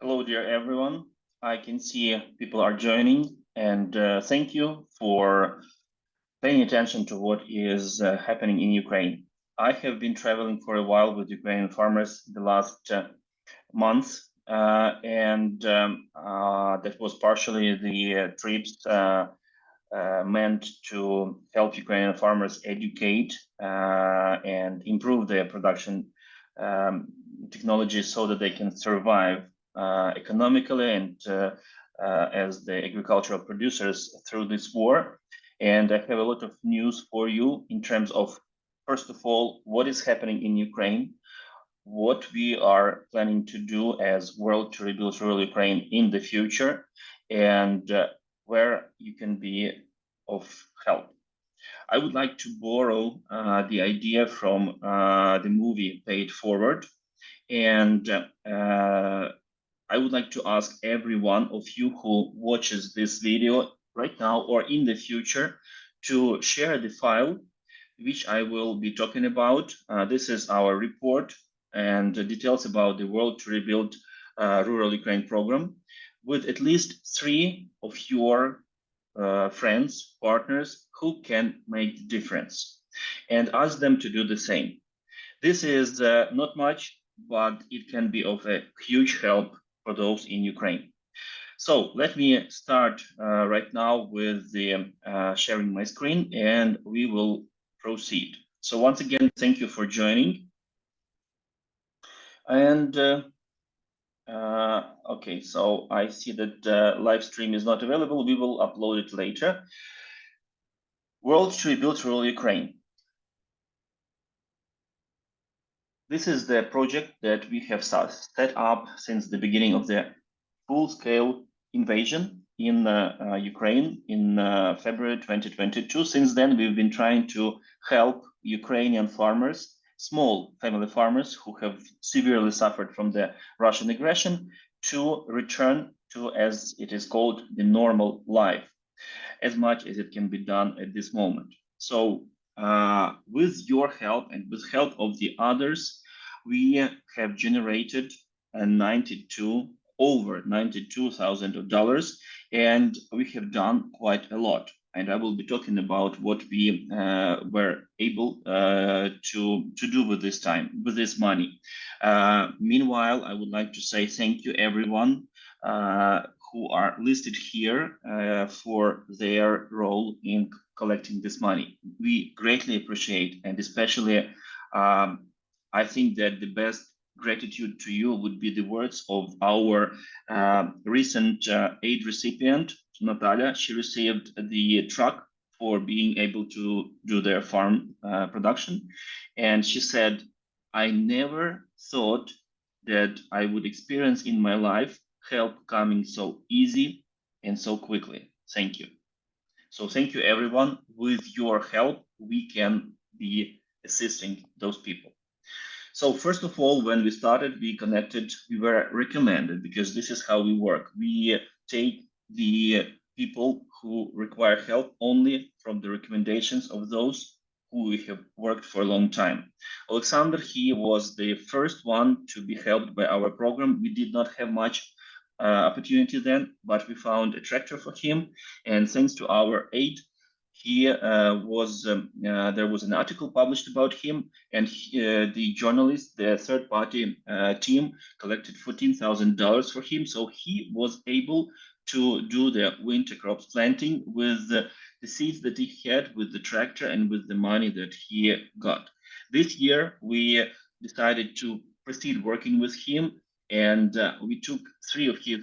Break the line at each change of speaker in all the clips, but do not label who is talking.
Hello, dear everyone. I can see people are joining, and thank you for paying attention to what is happening in Ukraine. I have been traveling for a while with Ukrainian farmers the last month, and that was partially the trips meant to help Ukrainian farmers educate and improve their production technologies so that they can survive economically and as the agricultural producers through this war. And I have a lot of news for you in terms of, first of all, what is happening in Ukraine, what we are planning to do as World to Rebuild Rural Ukraine in the future, and where you can be of help. I would like to borrow the idea from the movie Pay It Forward, and I would like to ask every one of you who watches this video right now or in the future to share the file which I will be talking about. This is our report and details about the World to Rebuild Rural Ukraine program with at least 3 of your friends, partners who can make the difference, and ask them to do the same. This is not much, but it can be of a huge help for those in Ukraine. So let me start right now with the sharing my screen, and we will proceed. So once again, thank you for joining. And okay, so I see that live stream is not available. We will upload it later. World to Rebuild Rural Ukraine. This is the project that we have set up since the beginning of the full-scale invasion in Ukraine in February 2022. Since then, we've been trying to help Ukrainian farmers, small family farmers who have severely suffered from the Russian aggression, to return to, as it is called, the normal life, as much as it can be done at this moment. So with your help and with help of the others, we have generated over $92,000, and we have done quite a lot. And I will be talking about what we were able to do with this money. Meanwhile, I would like to say thank you, everyone who are listed here for their role in collecting this money. We greatly appreciate, and especially I think that the best gratitude to you would be the words of our recent aid recipient, Natalia. She received the truck for being able to do their farm production. And she said, I never thought that I would experience in my life help coming so easy and so quickly. Thank you. So thank you, everyone. With your help, we can be assisting those people. So first of all, when we started, we were recommended, because this is how we work. We take the people who require help only from the recommendations of those who we have worked for a long time. Alexander, he was the first one to be helped by our program. We did not have much opportunity then, but we found a tractor for him, and thanks to our aid, there was an article published about him, and the journalist, the third-party team, collected $14,000 for him, so he was able to do the winter crops planting with the seeds that he had, with the tractor, and with the money that he got. This year, we decided to proceed working with him, and we took 3 of his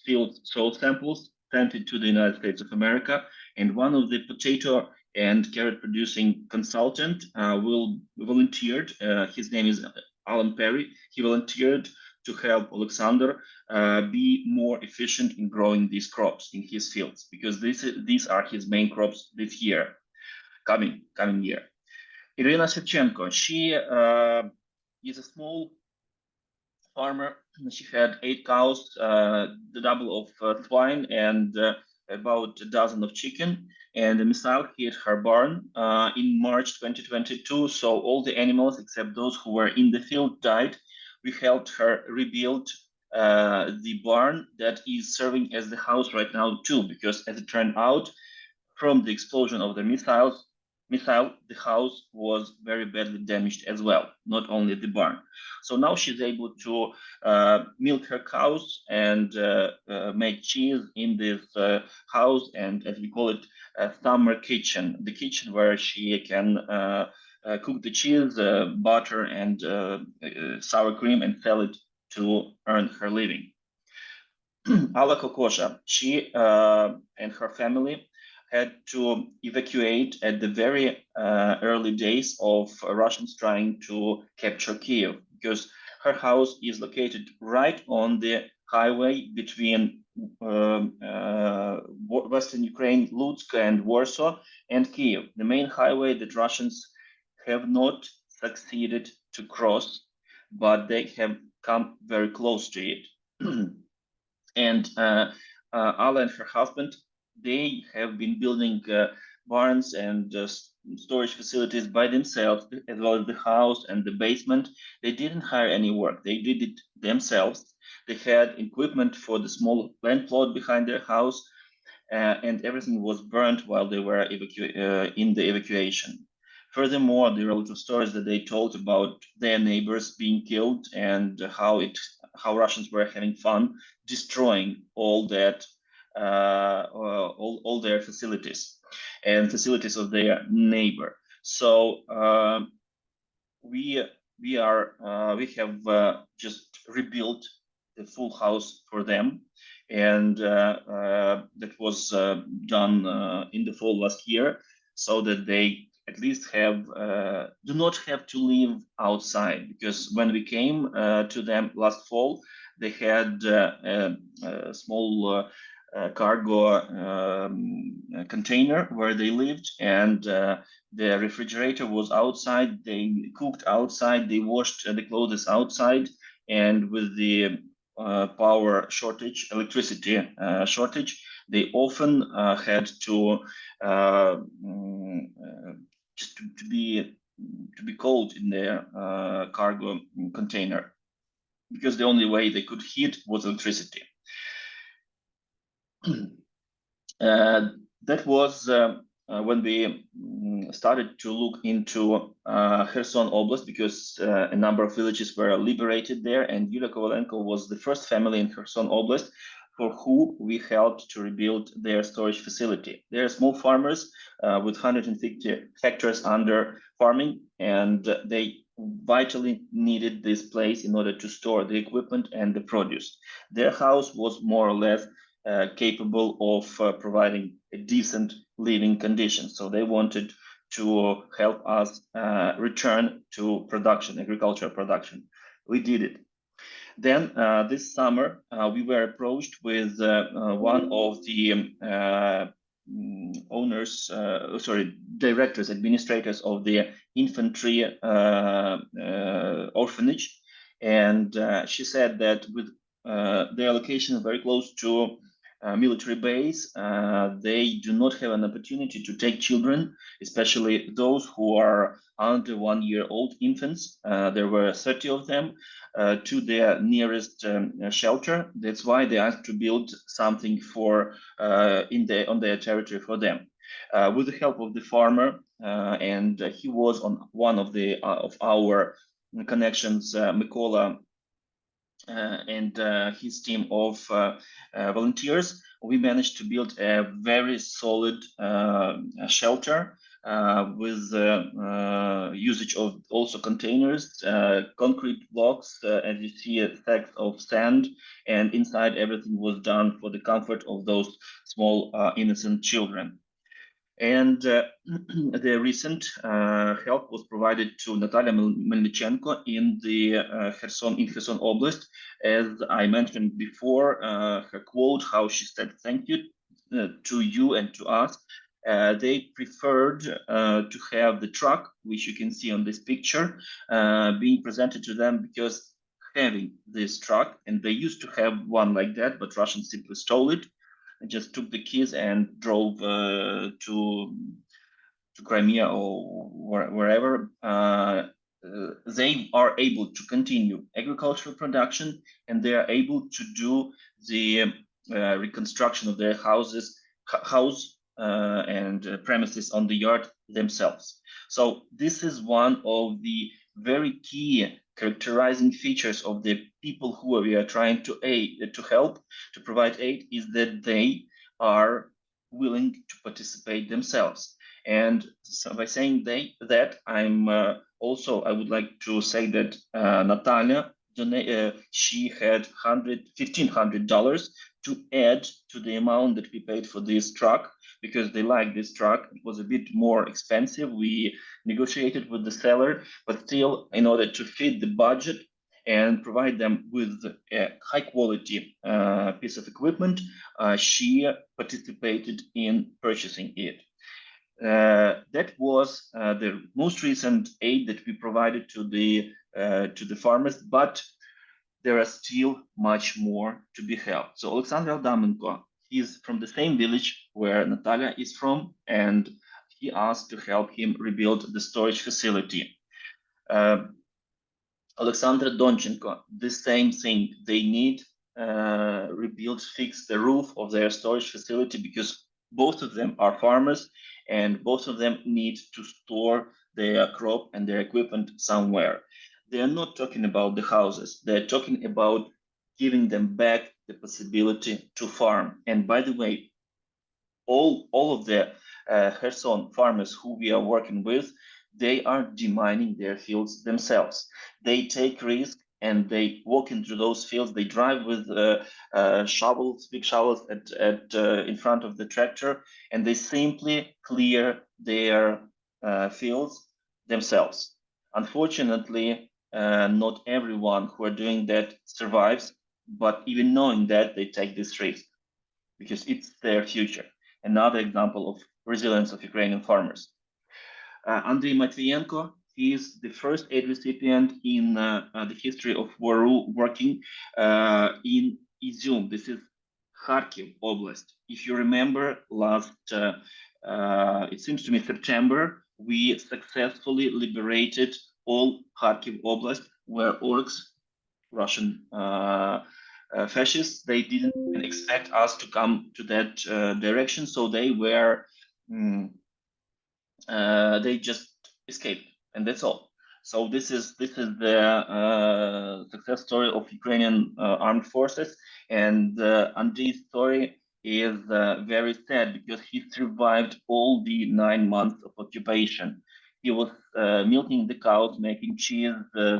field soil samples, sent it to the United States of America, and one of the potato and carrot producing consultant will volunteered. His name is Alan Perry. He volunteered to help Alexander be more efficient in growing these crops in his fields, because these are his main crops this year, coming year. Irina Shevchenko, she is a small farmer. She had 8 cows, the double of swine, and about a dozen of chicken. And the missile hit her barn in March 2022. So all the animals, except those who were in the field, died. We helped her rebuild the barn that is serving as the house right now too, because as it turned out, from the explosion of the missile, the house was very badly damaged as well, not only the barn. So now she's able to milk her cows and make cheese in this house, and as we call it, a summer kitchen, the kitchen where she can cook the cheese, butter, and sour cream and sell it to earn her living. Ala Kokosha, she and her family had to evacuate at the very early days of Russians trying to capture Kiev, because her house is located right on the highway between Western Ukraine, Lutsk, and Warsaw, and Kiev, the main highway that Russians have not succeeded to cross, but they have come very close to it. And Ala and her husband, they have been building barns and storage facilities by themselves, as well as the house and the basement. They didn't hire any work; they did it themselves. They had equipment for the small land plot behind their house, and everything was burnt while they were in the evacuation. Furthermore, there are a lot of stories that they told about their neighbors being killed and how Russians were having fun destroying all that all their facilities and facilities of their neighbor. So we we have just rebuilt the full house for them, and that was done in the fall last year, so that they at least have do not have to live outside, because when we came to them last fall, they had a small cargo container where they lived, and the refrigerator was outside. They cooked outside. They washed the clothes outside. And with the power shortage, electricity shortage, they often had to just to be cold in their cargo container, because the only way they could heat was electricity. That was when we started to look into Kherson Oblast, because a number of villages were liberated there, and Yulia Kovalenko was the first family in Kherson Oblast for who we helped to rebuild their storage facility. They are small farmers with 150 hectares under farming, and they vitally needed this place in order to store the equipment and the produce. Their house was more or less capable of providing a decent living condition. So they wanted to help us return to production, agricultural production. We did it. Then this summer, we were approached with one of the directors, administrators of the infantry orphanage. And she said that with their location very close to military base, they do not have an opportunity to take children, especially those who are under 1 year old infants. There were 30 of them to their nearest shelter. That's why they asked to build something for on their territory for them. With the help of the farmer, and he was on one of the of our connections, Mykola, and his team of volunteers, we managed to build a very solid shelter with usage of also containers, concrete blocks, as you see, stacks of sand, and inside everything was done for the comfort of those small innocent children. And the recent help was provided to Natalia Melnichenko in the Kherson Oblast. As I mentioned before, her quote, how she said, "Thank you to you and to us." They preferred to have the truck, which you can see on this picture, being presented to them, because having this truck, and they used to have one like that, but Russians simply stole it and just took the keys and drove to Crimea or wherever. they are able to continue agricultural production, and they are able to do the reconstruction of their house and premises on the yard themselves. So this is one of the very key characterizing features of the people who we are trying to help, to provide aid, is that they are willing to participate themselves. And so by saying that, I would like to say that Natalia, she had $1,500 to add to the amount that we paid for this truck, because they like this truck. It was a bit more expensive. We negotiated with the seller, but still, in order to fit the budget and provide them with a high quality piece of equipment, she participated in purchasing it. That was the most recent aid that we provided to the farmers, but there are still much more to be helped. So Alexander Aldamenko, he's from the same village where Natalia is from, and he asked to help him rebuild the storage facility. Alexander Donchenko, the same thing. They need fix the roof of their storage facility, because both of them are farmers and both of them need to store their crop and their equipment somewhere. They are not talking about the houses. They're talking about giving them back the possibility to farm. And by the way, all of the Kherson farmers who we are working with, they are demining their fields themselves. They take risks and they walk into those fields. They drive with shovels, big shovels in front of the tractor, and they simply clear their fields themselves. Unfortunately, not everyone who are doing that survives, but even knowing that, they take this risk because it's their future. Another example of resilience of Ukrainian farmers. Andrei Matvienko, he is the first aid recipient in the history of WARU working in Izum. This is Kharkiv Oblast. If you remember, last, it seems to me, September, we successfully liberated all Kharkiv Oblast, where orcs, Russian fascists, they didn't expect us to come to that direction, so they were they just escaped, and that's all. So this is the success story of Ukrainian armed forces, and Andrei's story is very sad because he survived all the 9 months of occupation. He was milking the cows, making cheese,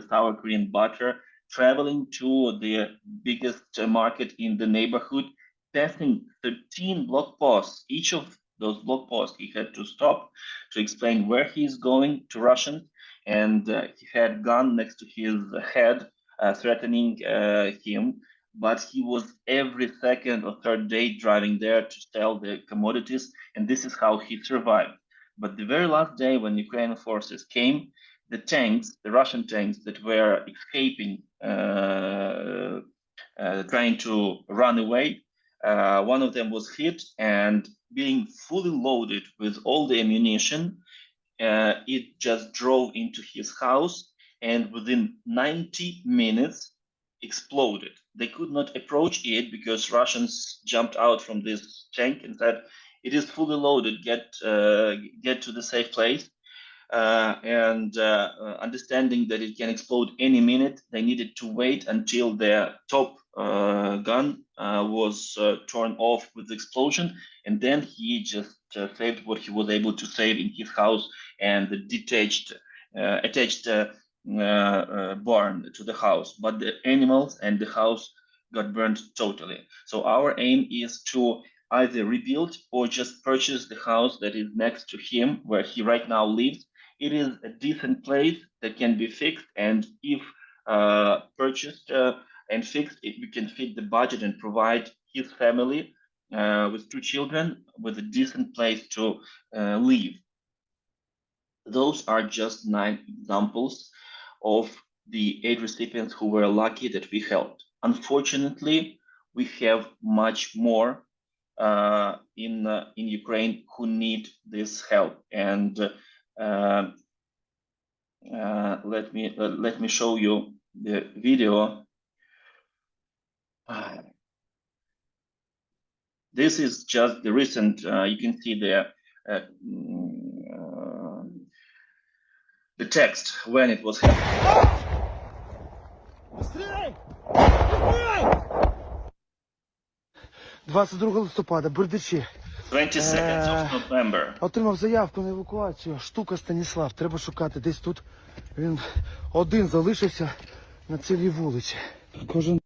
sour cream, butter, traveling to the biggest market in the neighborhood, passing 13 block posts. Each of those blog posts, he had to stop to explain where he's going to Russians, and he had gun next to his head, threatening him. But he was every second or third day driving there to sell the commodities, and this is how he survived. But the very last day when Ukrainian forces came, the tanks, the Russian tanks that were escaping, trying to run away, one of them was hit, and being fully loaded with all the ammunition, it just drove into his house, and within 90 minutes exploded. They could not approach it because Russians jumped out from this tank and said, "It is fully loaded. Get to the safe place." And understanding that it can explode any minute, they needed to wait until their top gun was torn off with the explosion, and then he just saved what he was able to save in his house and the attached barn to the house. But the animals and the house got burned totally. So our aim is to either rebuild or just purchase the house that is next to him, where he right now lives. It is a decent place that can be fixed, and if purchased and fixed, we can fit the budget and provide his family with 2 children with a decent place to live. Those are just 9 examples of the aid recipients who were lucky that we helped. Unfortunately, we have much more in Ukraine who need this help. And let me show you the video. This is just the recent. You can see the text when it was happening.
22 листопада, Бердичі.
22nd of November.
Отримав заявку на евакуацію. Штука Станіслав. Треба шукати десь тут. Він один залишився на цілій вулиці. Кожен.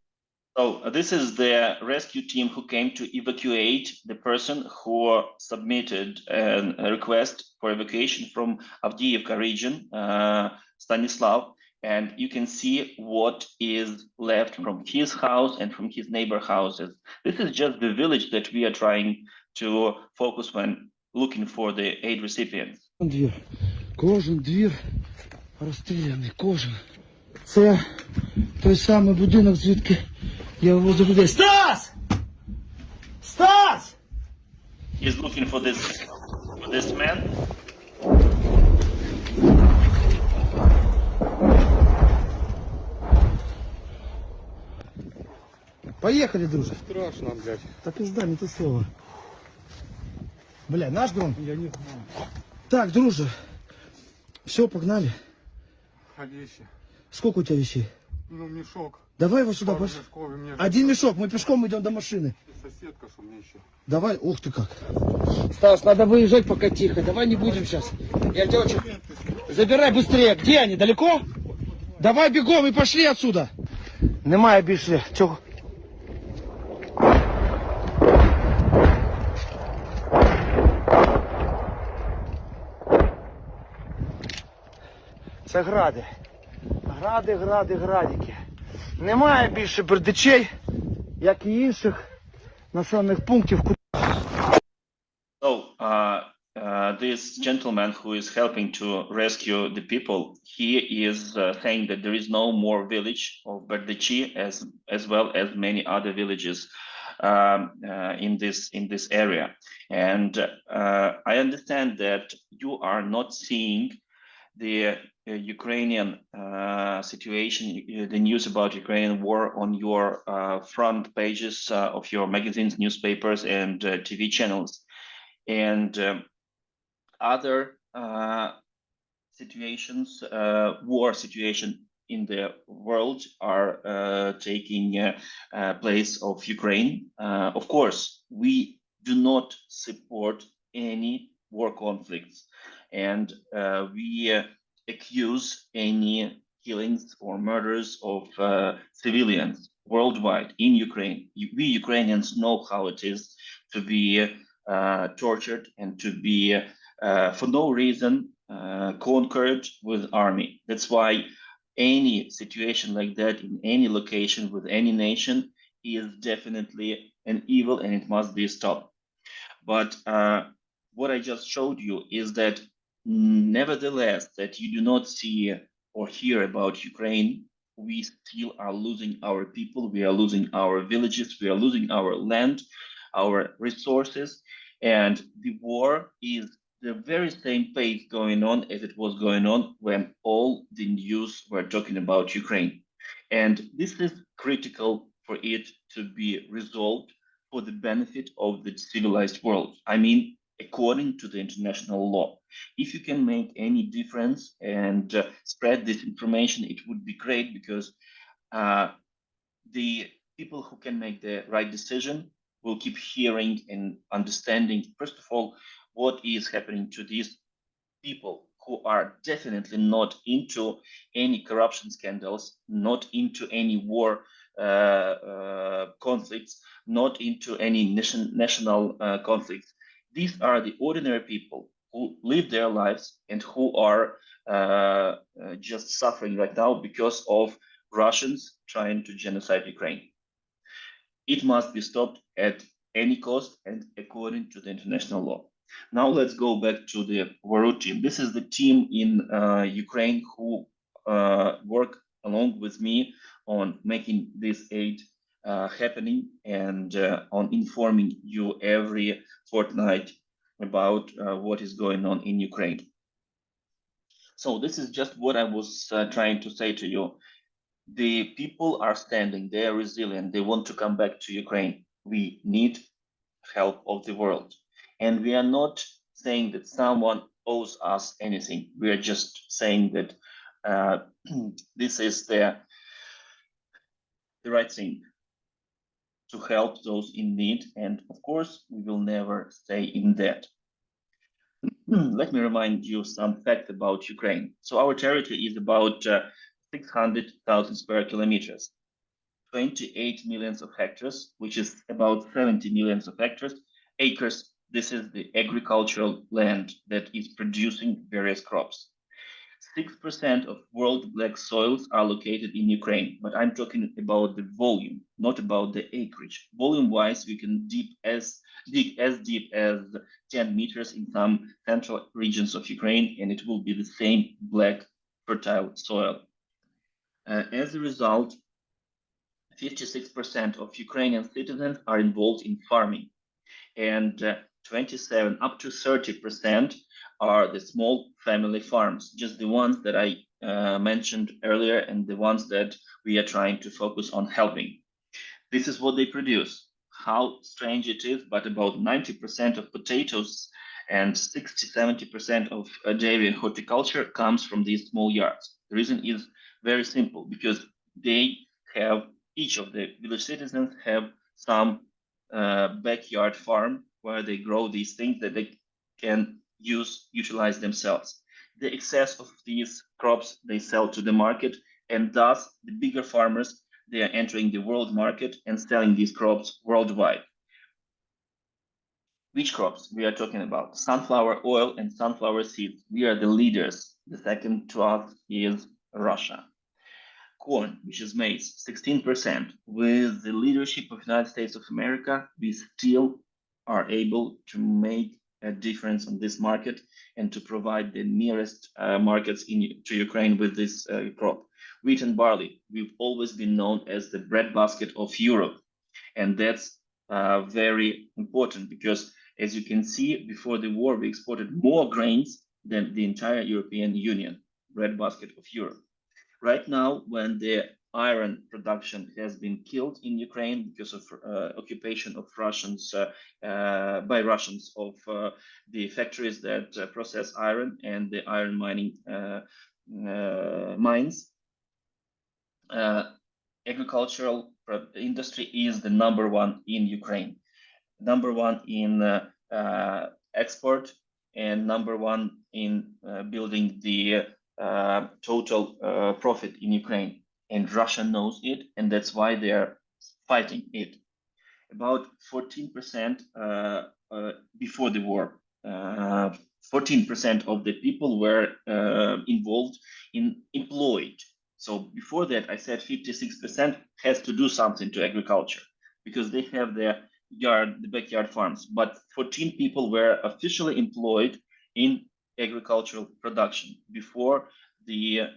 So this is the rescue team who came to evacuate the person who submitted a request for evacuation from Avdiivka region, Stanislav, and you can see what is left from his house and from his neighbor houses. This is just the village that we are trying to focus when looking for the aid recipients.
Кожен двір розстріляний, кожен. Це той самий будинок, звідки я вивозив людей. Стас! Стас!
He's looking for this man.
Поехали, друже.
Страшно, блядь.
Так пизда, не то слово. Бля, наш дрон?
Я не знаю.
Так, друже. Все, погнали.
Вещи.
Сколько у тебя вещей?
Ну, мешок.
Давай его сюда,
Пару
пошли.
мешков, и мне
Один мешок, мы пешком идем до машины.
и соседка, что мне еще.
Давай, ух ты как. Стас, надо выезжать пока тихо, давай не будем сейчас. Я тебя очень... Забирай быстрее, где они, далеко? Давай бегом и пошли отсюда. Немає більше чого. Це гради. Гради, гради, градики. Немає більше бердичей, як і інших населених пунктів.
So this gentleman who is helping to rescue the people, he is saying that there is no more village of Berdichi as well as many other villages in this area. And I understand that you are not seeing the Ukrainian situation, the news about Ukrainian war on your front pages of your magazines, newspapers, and TV channels. And other situations, war situation in the world are taking place of Ukraine. Of course, we do not support any war conflicts, and we accuse any killings or murders of civilians worldwide in Ukraine. We Ukrainians know how it is to be tortured and to be for no reason conquered with army. That's why any situation like that in any location with any nation is definitely an evil and it must be stopped. But what I just showed you is that nevertheless that you do not see or hear about Ukraine, we still are losing our people, we are losing our villages, we are losing our land, our resources, and the war is the very same pace going on as it was going on when all the news were talking about Ukraine. And this is critical for it to be resolved for the benefit of the civilized world. I mean, according to the international law. If you can make any difference and spread this information, it would be great because the people who can make the right decision will keep hearing and understanding, first of all, what is happening to these people who are definitely not into any corruption scandals, not into any war conflicts, not into any national conflicts. These are the ordinary people who live their lives and who are just suffering right now because of Russians trying to genocide Ukraine. It must be stopped at any cost and according to the international law. Now let's go back to the Waru team. This is the team in Ukraine who work along with me on making this aid happening and on informing you every fortnight about what is going on in Ukraine. So this is just what I was trying to say to you. The people are standing, they are resilient, they want to come back to Ukraine. We need help of the world. And we are not saying that someone owes us anything. We are just saying that this is the right thing to help those in need. And of course, we will never stay in debt. Let me remind you some facts about Ukraine. So our territory is about 600,000 square kilometers, 28 millions of hectares, which is about 70 millions of acres. This is the agricultural land that is producing various crops. 6% of world black soils are located in Ukraine, but I'm talking about the volume, not about the acreage. Volume-wise, we can dig as deep as 10 meters in some central regions of Ukraine, and it will be the same black fertile soil. As a result, 56% of Ukrainian citizens are involved in farming, and 27 up to 30% are the small family farms, just the ones that I mentioned earlier and the ones that we are trying to focus on helping. This is what they produce. How strange it is, but about 90% of potatoes and 60-70% of dairy and horticulture comes from these small yards. The reason is very simple, because they have, each of the village citizens have some backyard farm where they grow these things that they can utilize themselves. The excess of these crops they sell to the market, and thus the bigger farmers, they are entering the world market and selling these crops worldwide. Which crops we are talking about? Sunflower oil and sunflower seeds. We are the leaders. The second to us is Russia. Corn, which is maize, 16%. With the leadership of the United States of America, we still are able to make a difference on this market and to provide the nearest markets to Ukraine with this crop. Wheat and barley, we've always been known as the breadbasket of Europe. And that's very important because, as you can see, before the war, we exported more grains than the entire European Union, breadbasket of Europe. Right now, when the iron production has been killed in Ukraine because of occupation of Russians by Russians of the factories that process iron and the iron mining mines, agricultural industry is the number one in Ukraine, number one in export, and number one in building the total profit in Ukraine. And Russia knows it, and that's why they are fighting it. About 14% before the war, 14% of the people were involved in employed. So before that, I said 56% has to do something to agriculture because they have their the backyard farms. But 14 people were officially employed in agricultural production before the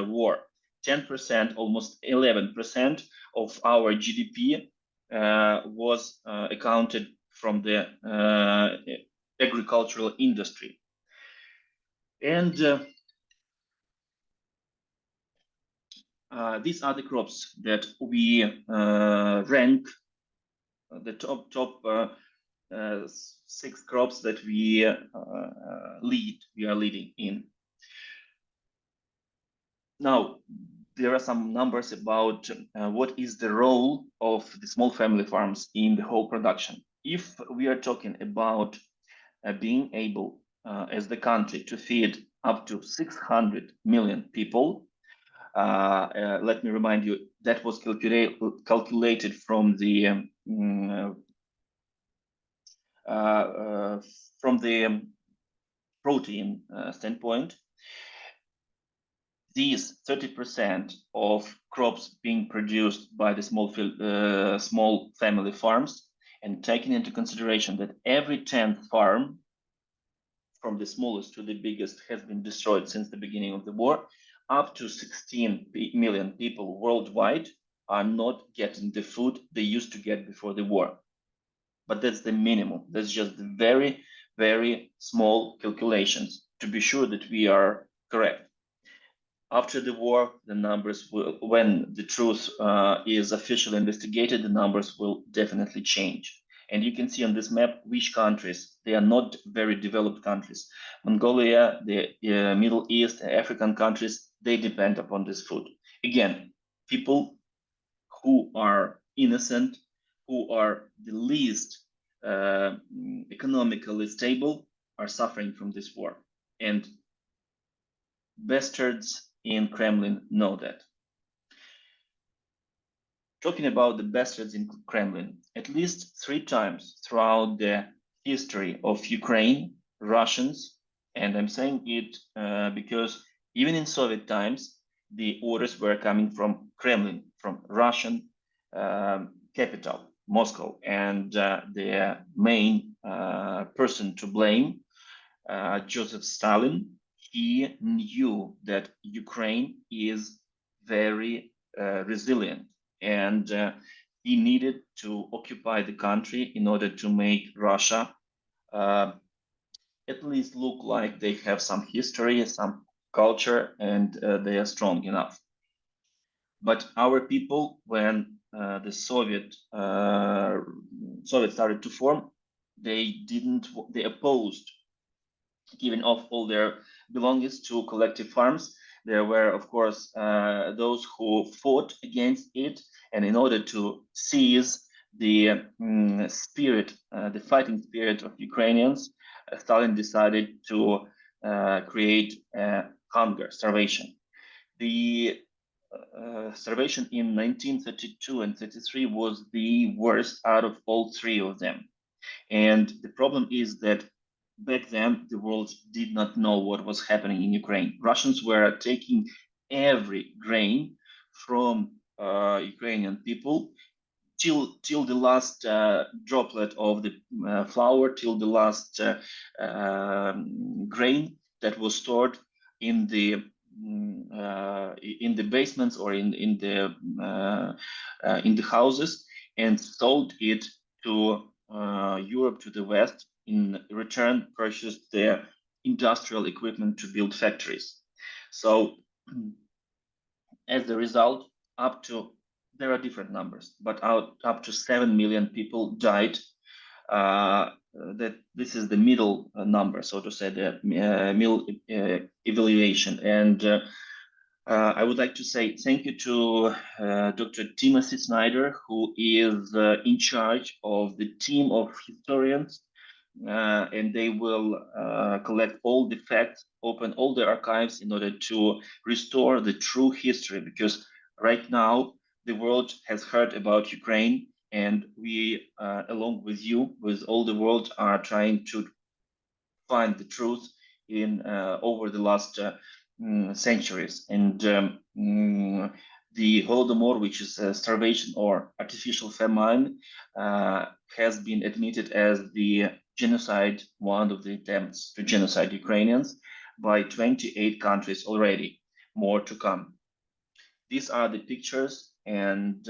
war. 10%, almost 11% of our GDP was accounted from the agricultural industry. And these are the crops that we rank the top 6 crops that we are leading in. Now, there are some numbers about what is the role of the small family farms in the whole production. If we are talking about being able as the country to feed up to 600 million people, let me remind you, that was calculated from the protein standpoint. These 30% of crops being produced by the small family farms, and taking into consideration that every 10th farm, from the smallest to the biggest, has been destroyed since the beginning of the war, up to 16 million people worldwide are not getting the food they used to get before the war. But that's the minimum. That's just the very, very small calculations to be sure that we are Correct. After the war, the numbers will, when the truth is officially investigated, the numbers will definitely change. And you can see on this map which countries, they are not very developed countries. Mongolia, the Middle East, African countries, they depend upon this food. Again, people who are innocent, who are the least economically stable, are suffering from this war. And bastards in Kremlin know that. Talking about the bastards in Kremlin, at least 3 times throughout the history of Ukraine, Russians, and I'm saying it because even in Soviet times, the orders were coming from Kremlin, from Russian capital, Moscow, and the main person to blame, Joseph Stalin, he knew that Ukraine is very resilient, and he needed to occupy the country in order to make Russia at least look like they have some history, some culture, and they are strong enough. But our people, when the Soviet started to form, they opposed giving off all their belongings to collective farms. There were, of course, those who fought against it, and in order to seize the spirit, the fighting spirit of Ukrainians, Stalin decided to create hunger, starvation. The starvation in 1932 and 33 was the worst out of all 3 of them. And the problem is that back then the world did not know what was happening in Ukraine. Russians were taking every grain from Ukrainian people till the last droplet of the flour, till the last grain that was stored in the basements or in the houses, and sold it to Europe, to the West. In return, purchased their industrial equipment to build factories. So as a result, there are different numbers, but up to 7 million people died. That this is the middle number, so to say, the middle evaluation. And I would like to say thank you to Dr. Timothy Snyder, who is in charge of the team of historians, and they will collect all the facts, open all the archives in order to restore the true history, because right now the world has heard about Ukraine, and we, along with you, with all the world, are trying to find the truth in over the last centuries. And the Holodomor, which is starvation or artificial famine, has been admitted as the genocide, one of the attempts to genocide Ukrainians, by 28 countries already, more to come. These are the pictures, and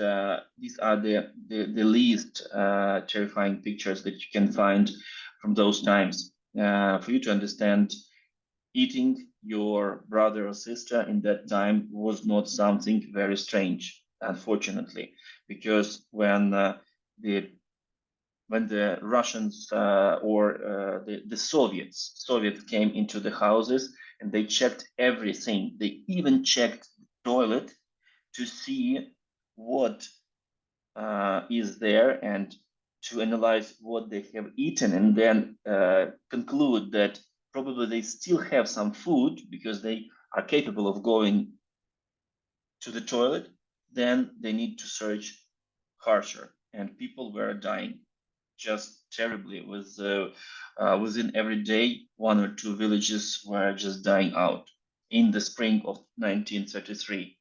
these are the least terrifying pictures that you can find from those times. For you to understand, eating your brother or sister in that time was not something very strange, unfortunately, because when the Russians or the Soviets came into the houses, and they checked everything. They even checked the toilet to see what is there and to analyze what they have eaten, and then conclude that probably they still have some food because they are capable of going to the toilet. Then they need to search harsher, and people were dying just terribly. Within every day, 1 or 2 villages were just dying out in the spring of 1933.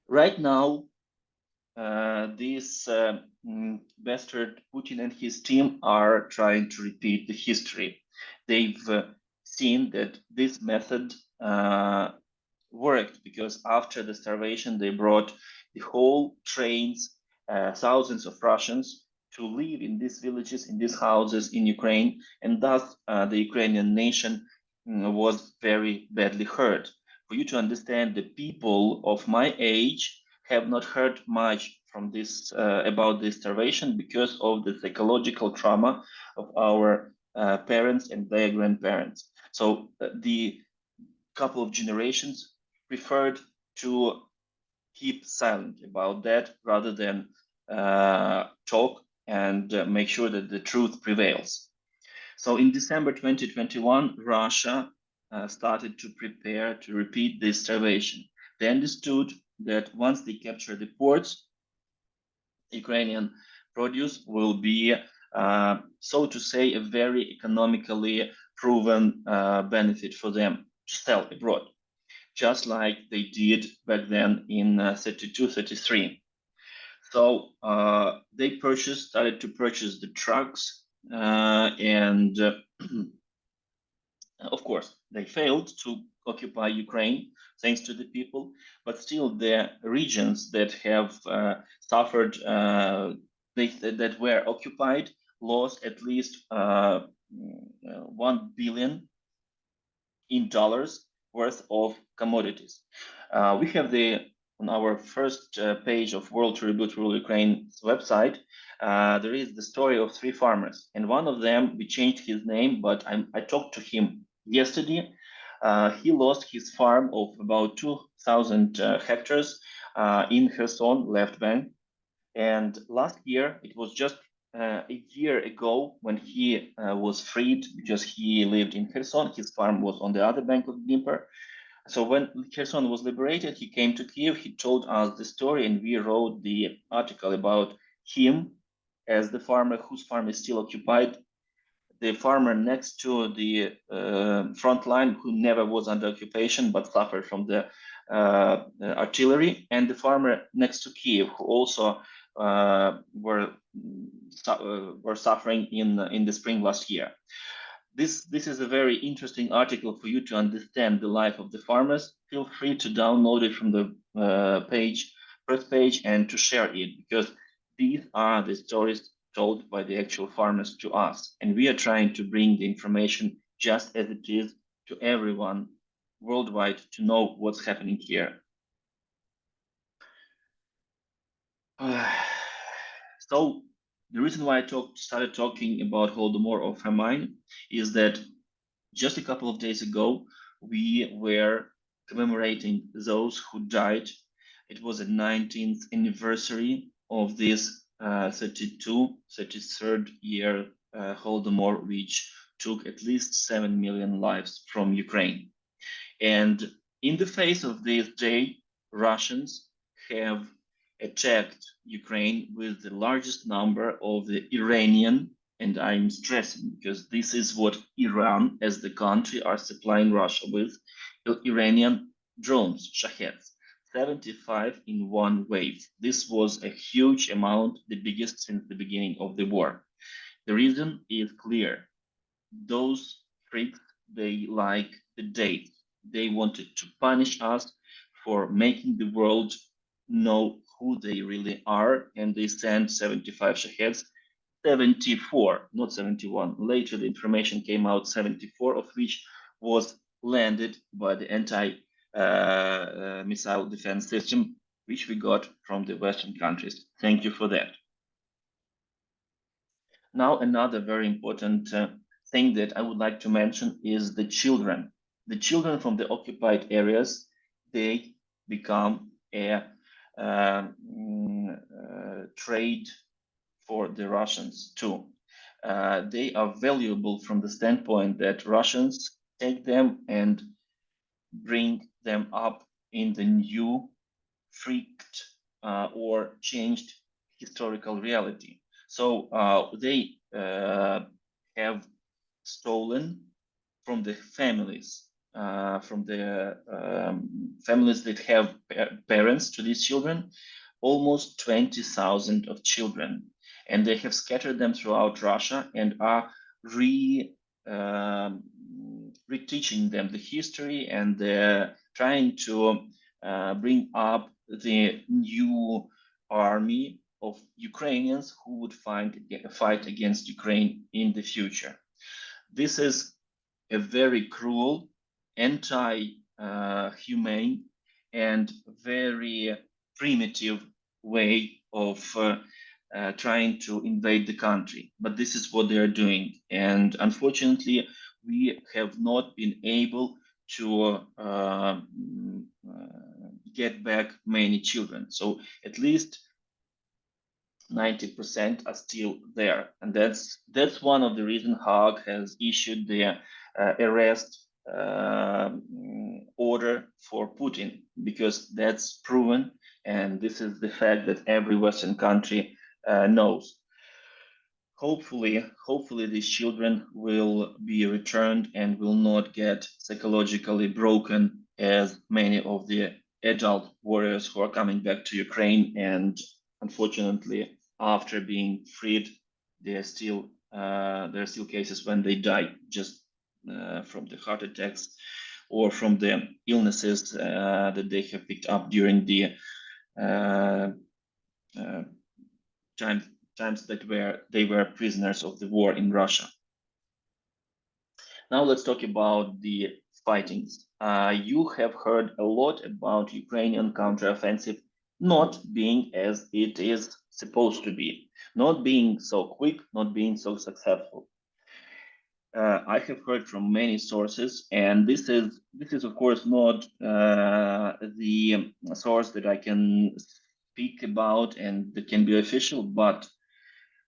Right now, this bastard Putin and his team are trying to repeat the history. They've seen that this method worked, because after the starvation, they brought the whole trains, thousands of Russians, to live in these villages, in these houses in Ukraine, and thus the Ukrainian nation was very badly hurt. For you to understand, the people of my age have not heard much from this about this starvation because of the psychological trauma of our parents and their grandparents. So the couple of generations preferred to keep silent about that rather than talk and make sure that the truth prevails. So in December 2021, Russia started to prepare to repeat this starvation. They understood that once they capture the ports, Ukrainian produce will be, so to say, a very economically proven benefit for them to sell abroad, just like they did back then in 32, 33. So they started to purchase the trucks, and of course, they failed to occupy Ukraine thanks to the people, but still the regions that have suffered, that were occupied, lost at least 1 billion in dollars worth of commodities. We have on our first page of World to Reboot Rural Ukraine's website, there is the story of three farmers, and one of them, we changed his name, but I talked to him yesterday. He lost his farm of about 2,000 hectares in Kherson left bank, and last year, it was just a year ago when he was freed because he lived in Kherson. His farm was on the other bank of Dnieper. So when Kherson was liberated, he came to Kiev. He told us the story, and we wrote the article about him as the farmer whose farm is still occupied, the farmer next to the front line who never was under occupation but suffered from the artillery, and the farmer next to Kiev who also were suffering in the spring last year. This is a very interesting article for you to understand the life of the farmers. Feel free to download it from the first page, and to share it, because these are the stories told by the actual farmers to us, and we are trying to bring the information just as it is to everyone worldwide to know what's happening here. So the reason why I started talking about Holodomor or famine is that just a couple of days ago, we were commemorating those who died. It was the 19th anniversary of this 33rd year Holodomor, which took at least 7 million lives from Ukraine. And in the face of this day, Russians have attacked Ukraine with the largest number of the Iranian, and I'm stressing because this is what Iran as the country are supplying Russia with, Iranian drones, Shaheds, 75 in one wave. This was a huge amount, the biggest since the beginning of the war. The reason is clear. Those freaks, they like the date. They wanted to punish us for making the world know who they really are, and they sent 75 Shaheds, 74, not 71. Later, the information came out 74, of which was landed by the anti-missile defense system, which we got from the Western countries. Thank you for that. Now, another very important thing that I would like to mention is the children. The children from the occupied areas, they become a trade for the Russians too. They are valuable from the standpoint that Russians take them and bring them up in the new, freaked or changed historical reality. So they have stolen from the families, from the families that have parents to these children, almost 20,000 of children, and they have scattered them throughout Russia and are reteaching them the history, and they're trying to bring up the new army of Ukrainians who would fight against Ukraine in the future. This is a very cruel, anti-humane, and very primitive way of trying to invade the country. But this is what they are doing. And unfortunately, we have not been able to get back many children. So at least 90% are still there, and that's one of the reasons Hague has issued the arrest order for Putin, because that's proven, and this is the fact that every Western country knows. Hopefully these children will be returned and will not get psychologically broken as many of the adult warriors who are coming back to Ukraine, and unfortunately after being freed there are still cases when they die just from the heart attacks or from the illnesses that they have picked up during the uh, uh, times that they were prisoners of the war in Russia. Now let's talk about the fightings. You have heard a lot about Ukrainian counteroffensive not being as it is supposed to be, not being so quick, not being so successful. I have heard from many sources, and this is of course not the source that I can speak about and that can be official, but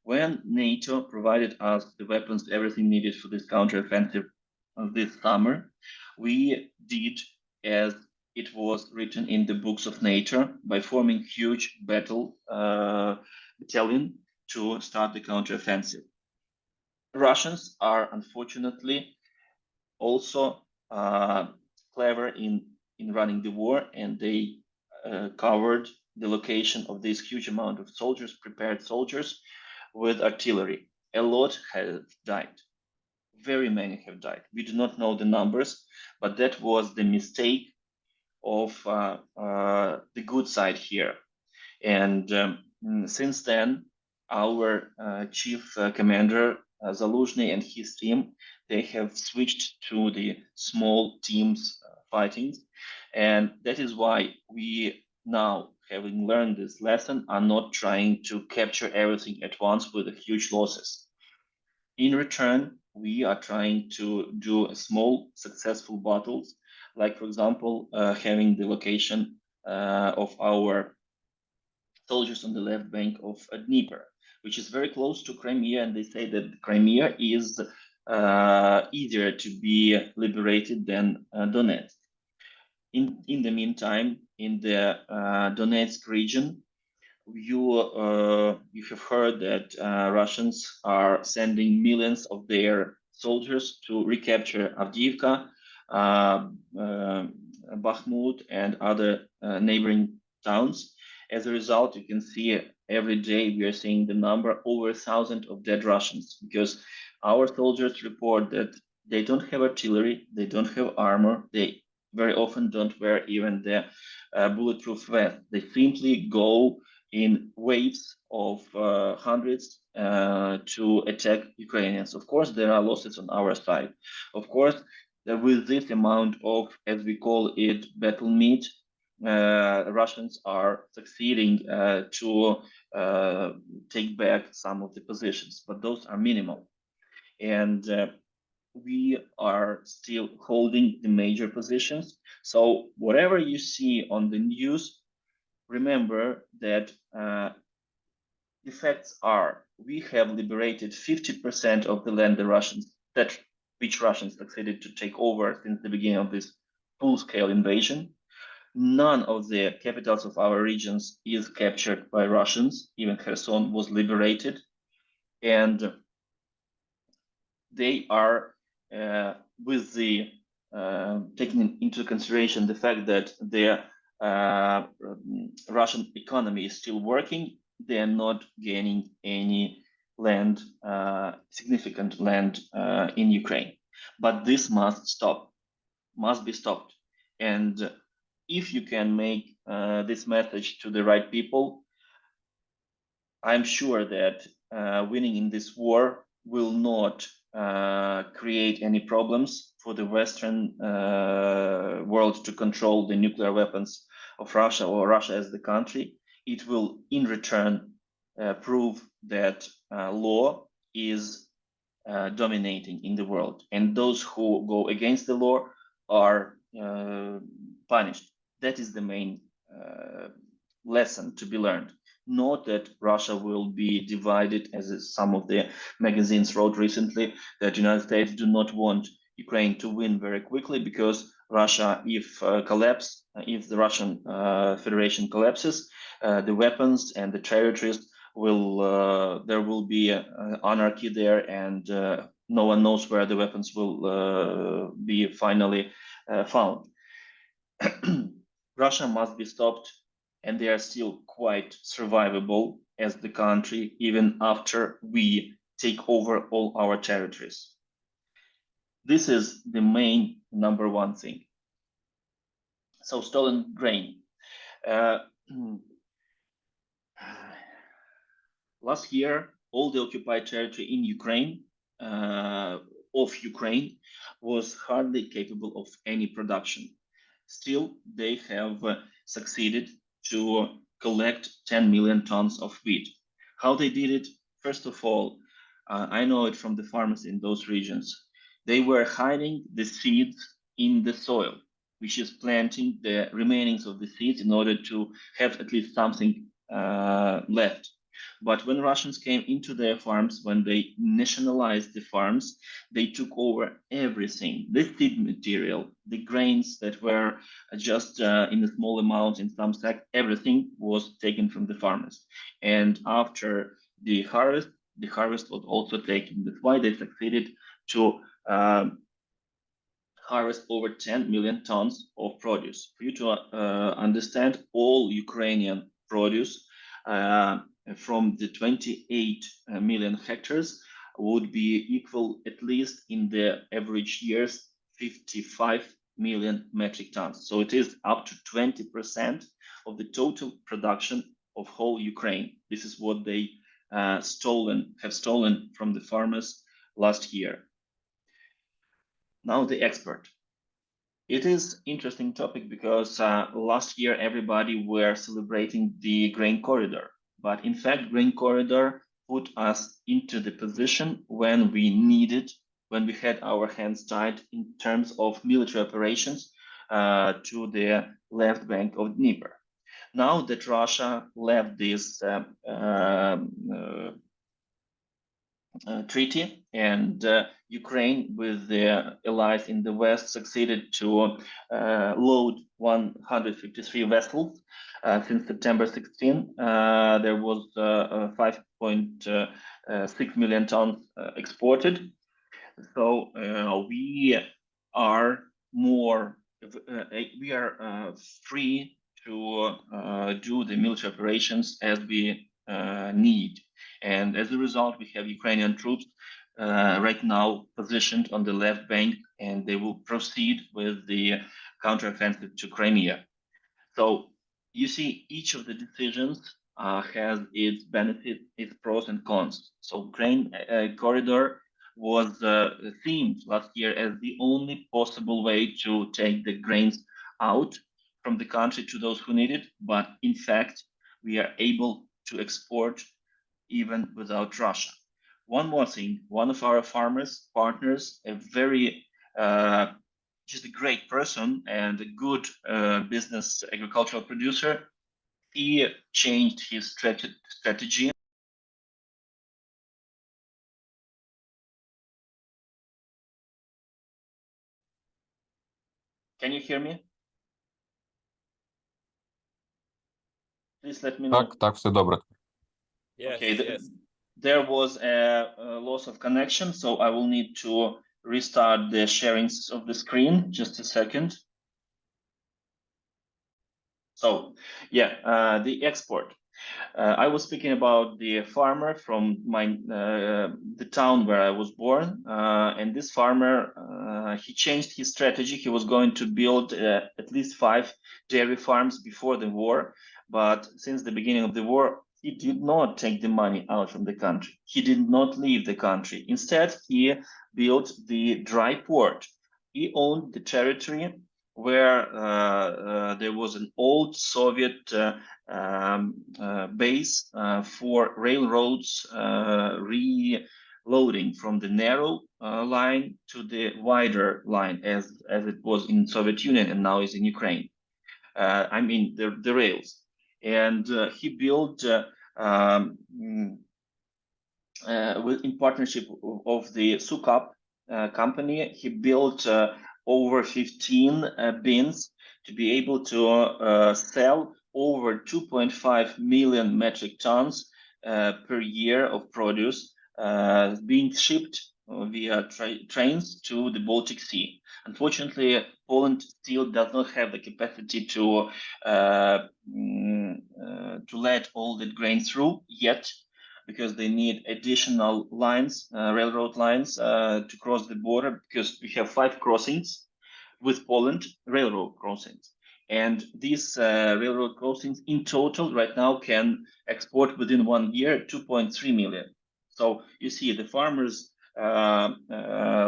when NATO provided us the weapons, everything needed for this counteroffensive this summer, we did as it was written in the books of NATO by forming huge battle battalion to start the counteroffensive. Russians are unfortunately also clever in running the war, and they covered the location of this huge amount of soldiers, prepared soldiers, with artillery. A lot have died. Very many have died. We do not know the numbers, but that was the mistake of the good side here. And since then, our chief commander Zaluzhny and his team, they have switched to the small teams fighting, and that is why we now, having learned this lesson, are not trying to capture everything at once with huge losses. In return, we are trying to do small successful battles, like for example, having the location of our soldiers on the left bank of Dnieper, which is very close to Crimea, and they say that Crimea is easier to be liberated than Donetsk. In the meantime, in the Donetsk region, you have heard that Russians are sending millions of their soldiers to recapture Avdiivka, Bakhmut, and other neighboring towns. As a result, you can see every day we are seeing the number over 1,000 of dead Russians, because our soldiers report that they don't have artillery, they don't have armor, they very often don't wear even the bulletproof vest. They simply go in waves of hundreds to attack Ukrainians. Of course, there are losses on our side. Of course, with this amount of, as we call it, battle meat, Russians are succeeding to take back some of the positions, but those are minimal. And we are still holding the major positions. So whatever you see on the news, remember that the facts are we have liberated 50% of the land which Russians succeeded to take over since the beginning of this full-scale invasion. None of the capitals of our regions is captured by Russians. Even Kherson was liberated, and they are with the taking into consideration the fact that the Russian economy is still working, they are not gaining any land, significant land in Ukraine. But this must stop, must be stopped. And if you can make this message to the right people, I'm sure that winning in this war will not create any problems for the Western world to control the nuclear weapons of Russia, or Russia as the country. It will in return prove that law is dominating in the world, and those who go against the law are punished. That is the main lesson to be learned. Not that Russia will be divided, as some of the magazines wrote recently, that the United States do not want Ukraine to win very quickly, because Russia, if the Russian Federation collapses, the weapons and the territories there will be anarchy there, and no one knows where the weapons will be finally found. Russia must be stopped, and they are still quite survivable as the country, even after we take over all our territories. This is the main number one thing. So stolen grain. Last year, all the occupied territory in Ukraine, was hardly capable of any production. Still, they have succeeded to collect 10 million tons of wheat. How they did it? First of all, I know it from the farmers in those regions. They were hiding the seeds in the soil, which is planting the remainings of the seeds in order to have at least something left. But when Russians came into their farms, when they nationalized the farms, they took over everything, the seed material, the grains that were just in a small amount in some sacks, everything was taken from the farmers. And after the harvest was also taken. That's why they succeeded to harvest over 10 million tons of produce. For you to understand, all Ukrainian produce from the 28 million hectares would be equal, at least in the average years, 55 million metric tons. So it is up to 20% of the total production of whole Ukraine. This is what they have stolen from the farmers last year. Now the export. It is interesting topic because last year everybody were celebrating the grain corridor. But in fact, grain corridor put us into the position when we had our hands tied in terms of military operations to the left bank of Dnieper. Now that Russia left this treaty, and Ukraine, with the allies in the West, succeeded to load 153 vessels. Since September 16, there was 5.6 million tons exported. So we are free to do the military operations as we need. And as a result, we have Ukrainian troops right now positioned on the left bank, and they will proceed with the counteroffensive to Crimea. So you see, each of the decisions has its benefits, its pros and cons. So grain corridor was themed last year as the only possible way to take the grains out from the country to those who need it. But in fact, we are able to export even without Russia. One more thing, one of our farmers partners, a very just a great person and a good business agricultural producer, he changed his strategy. Can you hear me? Please let me know.
Так, все добре.
Yes,
Okay,
yes.
there was a loss of connection, so I will need to restart the sharing of the screen. Just a second. So, yeah, the export. I was speaking about the farmer from the town where I was born, and this farmer, he changed his strategy. He was going to build at least 5 dairy farms before the war, but since the beginning of the war, he did not take the money out from the country. He did not leave the country. Instead, he built the dry port He owned the territory where there was an old Soviet base for railroads reloading from the narrow line to the wider line, as it was in Soviet Union and now is in Ukraine. I mean the rails, and he built in partnership of the Sukap company. He built over 15 bins to be able to sell over 2.5 million metric tons per year of produce being shipped via trains to the Baltic Sea. Unfortunately, Poland still does not have the capacity to let all that grain through yet, because they need additional lines, railroad lines, to cross the border, because we have 5 crossings with Poland, railroad crossings. And these railroad crossings in total right now can export within 1 year 2.3 million. So you see the farmers'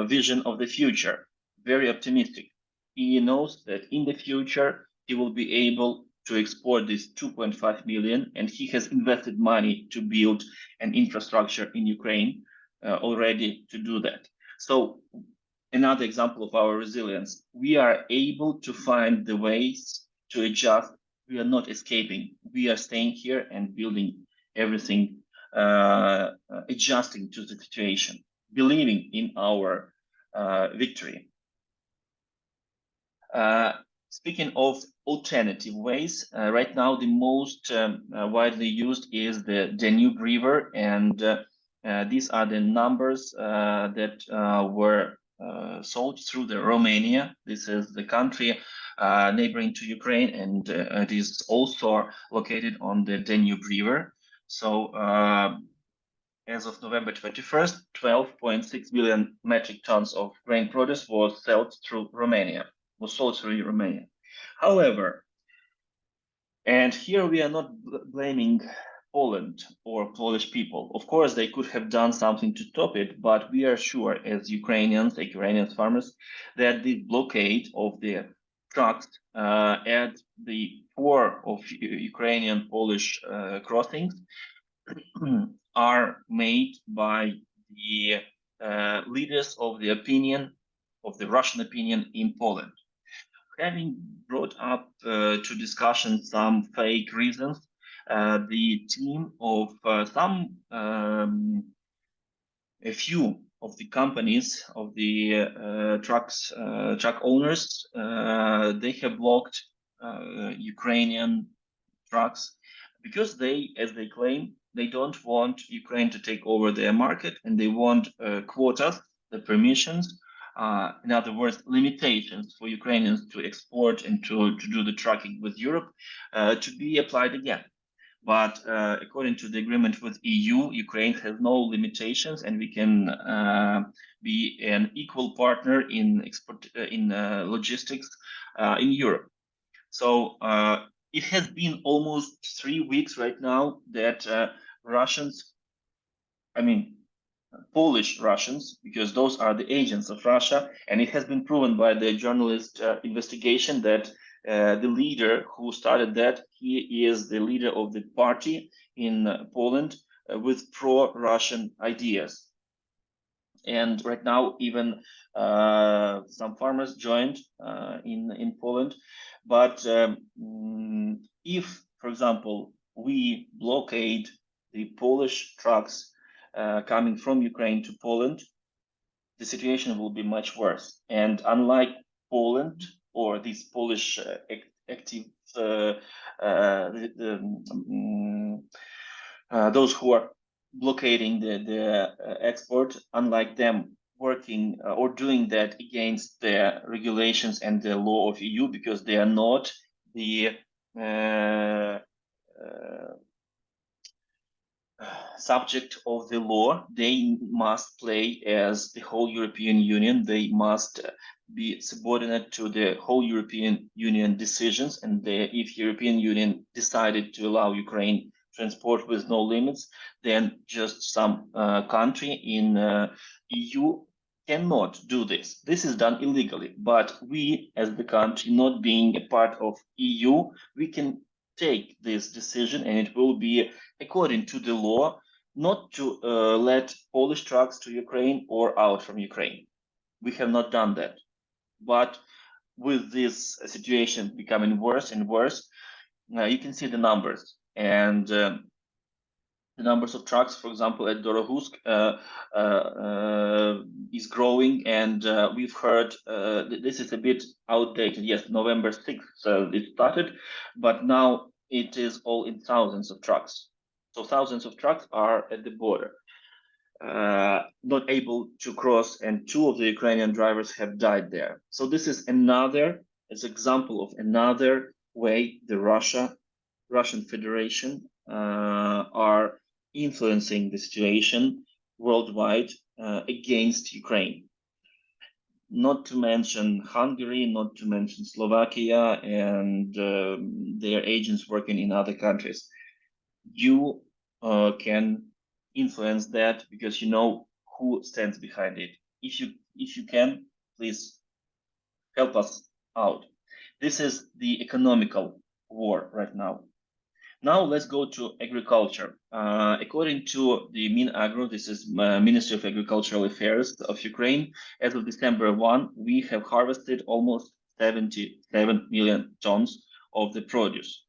vision of the future, very optimistic. He knows that in the future he will be able to export this 2.5 million, and he has invested money to build an infrastructure in Ukraine already to do that. So another example of our resilience, we are able to find the ways to adjust. We are not escaping. We are staying here and building everything, adjusting to the situation, believing in our victory. Speaking of alternative ways, right now the most widely used is the Danube River, and these are the numbers that were sold through the Romania. This is the country neighboring to Ukraine, and it is also located on the Danube River. So as of November 21st, 12.6 million metric tons of grain produce was sold through Romania. However, and here we are not blaming Poland or Polish people. Of course, they could have done something to stop it, but we are sure as Ukrainians, like Ukrainian farmers, that the blockade of the trucks at the 4 of Ukrainian Polish crossings are made by the leaders of the opinion, of the Russian opinion in Poland. Having brought up to discussion some fake reasons, the team of a few of the companies of the truck owners, they have blocked Ukrainian trucks because they, as they claim, they don't want Ukraine to take over their market, and they want quotas, the permissions, in other words, limitations for Ukrainians to export and to do the trucking with Europe to be applied again. But according to the agreement with EU, Ukraine has no limitations, and we can be an equal partner in logistics in Europe. So it has been almost 3 weeks right now that Russians, I mean, Polish Russians, because those are the agents of Russia, and it has been proven by the journalist investigation that the leader who started that, he is the leader of the party in Poland with pro-Russian ideas. And right now, even some farmers joined in Poland. But if, for example, we blockade the Polish trucks coming from Ukraine to Poland, the situation will be much worse. And unlike Poland or these Polish active, those who are blockading the export, unlike them working or doing that against the regulations and the law of EU, because they are not the subject of the law. They must play as the whole European Union. They must be subordinate to the whole European Union decisions. And if European Union decided to allow Ukraine transport with no limits, then just some country in EU cannot do this. This is done illegally. But we, as the country, not being a part of EU, we can take this decision, and it will be according to the law, not to let Polish trucks to Ukraine or out from Ukraine. We have not done that. But with this situation becoming worse and worse, you can see the numbers. And the numbers of trucks, for example, at Dorohusk is growing, and we've heard this is a bit outdated. Yes, November 6th it started, but now it is all in thousands of trucks. So thousands of trucks are at the border, not able to cross, and two of the Ukrainian drivers have died there. So this is another, as example of another way the Russian Federation are influencing the situation worldwide against Ukraine. Not to mention Hungary, not to mention Slovakia and their agents working in other countries. You can influence that because you know who stands behind it. If you can, please help us out. This is the economical war right now. Now let's go to agriculture. According to the Minagro, this is Ministry of Agricultural Affairs of Ukraine, as of December 1, we have harvested almost 77 million tons of the produce.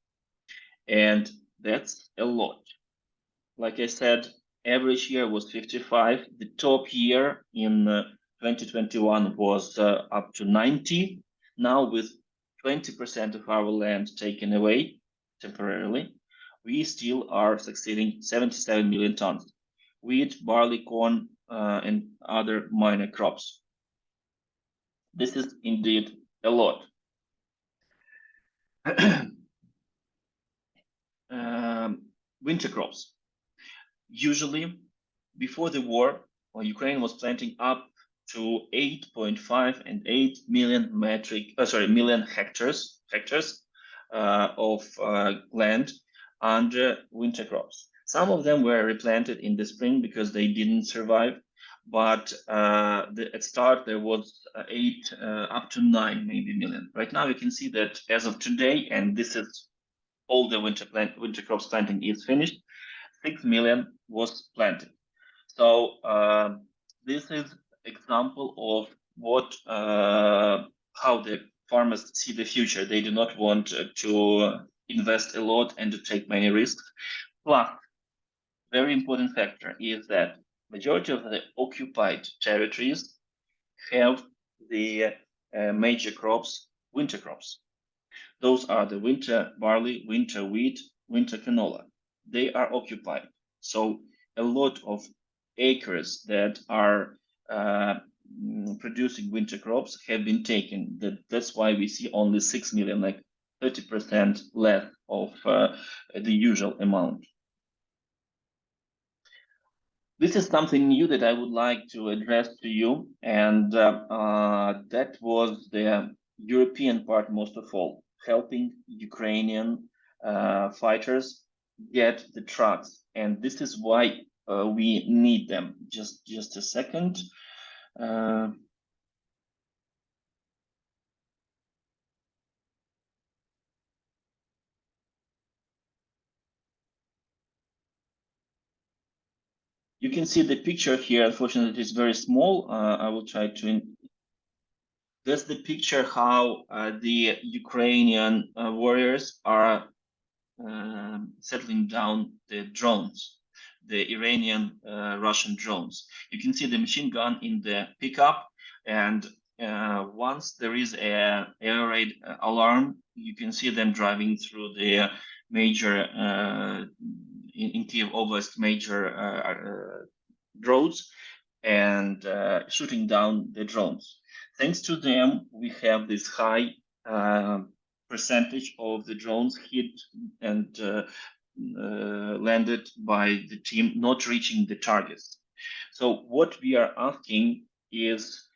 And that's a lot. Like I said, average year was 55. The top year in 2021 was up to 90. Now with 20% of our land taken away temporarily, we still are succeeding 77 million tons. Wheat, barley, corn, and other minor crops. This is indeed a lot. Winter crops. Usually, before the war, Ukraine was planting up to 8.5 and 8 million million hectares of land under winter crops. Some of them were replanted in the spring because they didn't survive, but at start there was 8 up to 9 maybe million. Right now you can see that as of today, and this is all the winter crops planting is finished, 6 million was planted. So this is example of what how the farmers see the future. They do not want to invest a lot and to take many risks. Plus, very important factor is that majority of the occupied territories have the major crops, winter crops. Those are the winter barley, winter wheat, winter canola. They are occupied. So a lot of acres that are producing winter crops have been taken. That's why we see only 6 million, like 30% less of the usual amount. This is something new that I would like to address to you, and that was the European part most of all, helping Ukrainian fighters get the trucks, and this is why we need them. Just a second. You can see the picture here. Unfortunately, it's very small. I will try to. That's the picture how the Ukrainian warriors are settling down the drones, the Iranian Russian drones. You can see the machine gun in the pickup, and once there is a air raid alarm, you can see them driving through the major in Kiev Oblast major roads and shooting down the drones. Thanks to them, we have this high percentage of the drones hit and landed by the team not reaching the targets. So what we are asking is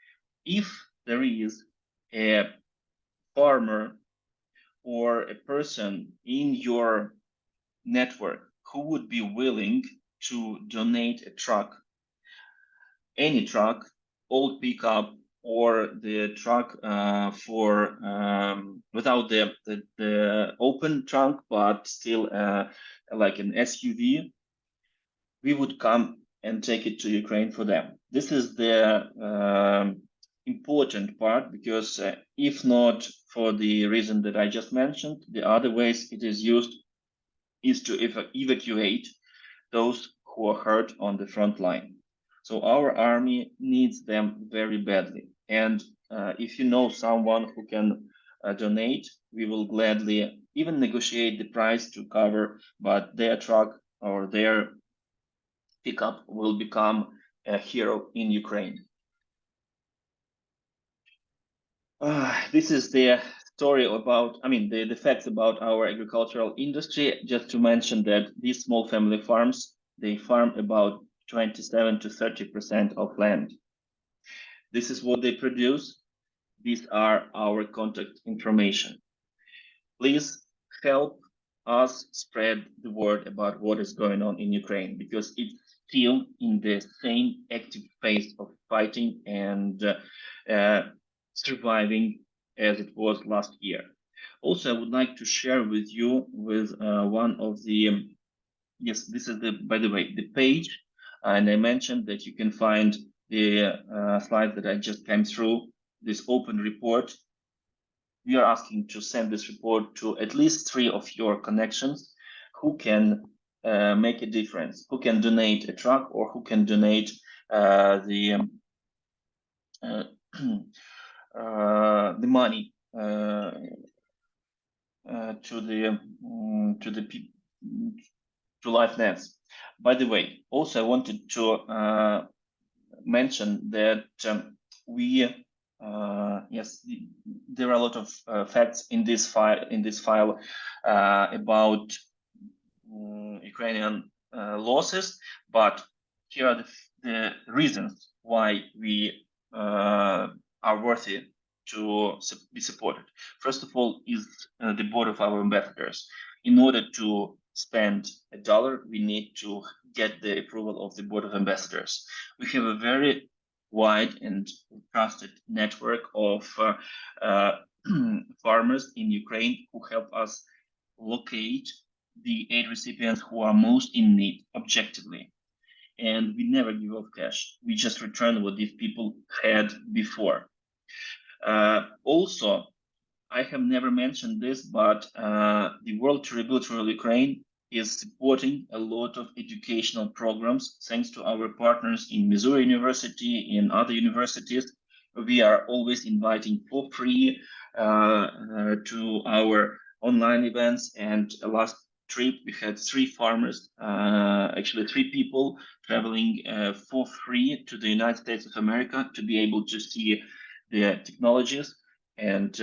if there is a farmer or a person in your network who would be willing to donate a truck, any truck, old pickup or the truck for without the open trunk, but still like an SUV, we would come and take it to Ukraine for them. This is the important part, because if not for the reason that I just mentioned, the other ways it is used is to evacuate those who are hurt on the front line. So our army needs them very badly. And if you know someone who can donate, we will gladly even negotiate the price to cover, but their truck or their pickup will become a hero in Ukraine. This is the story about, the facts about our agricultural industry. Just to mention that these small family farms, they farm about 27 to 30% of land. This is what they produce. These are our contact information. Please help us spread the word about what is going on in Ukraine, because it's still in the same active phase of fighting and surviving as it was last year. Also, I would like to share with you with one of the, yes, this is the, by the way, the page, and I mentioned that you can find the slide that I just came through, this open report. We are asking to send this report to at least 3 of your connections who can make a difference, who can donate a truck, or who can donate the money to Life Nets. By the way, also I wanted to mention that we yes, there are a lot of facts in this file about Ukrainian losses, but here are the reasons why we are worthy to be supported. First of all is the board of our ambassadors. In order to spend $1, we need to get the approval of the board of ambassadors. We have a very wide and trusted network of farmers in Ukraine who help us locate the aid recipients who are most in need objectively. And we never give off cash. We just return what these people had before. Also, I have never mentioned this, but the World to Rebuild Rural Ukraine is supporting a lot of educational programs thanks to our partners in Missouri University, in other universities. We are always inviting for free to our online events, and last trip we had 3 farmers, actually 3 people traveling for free to the United States of America to be able to see the technologies and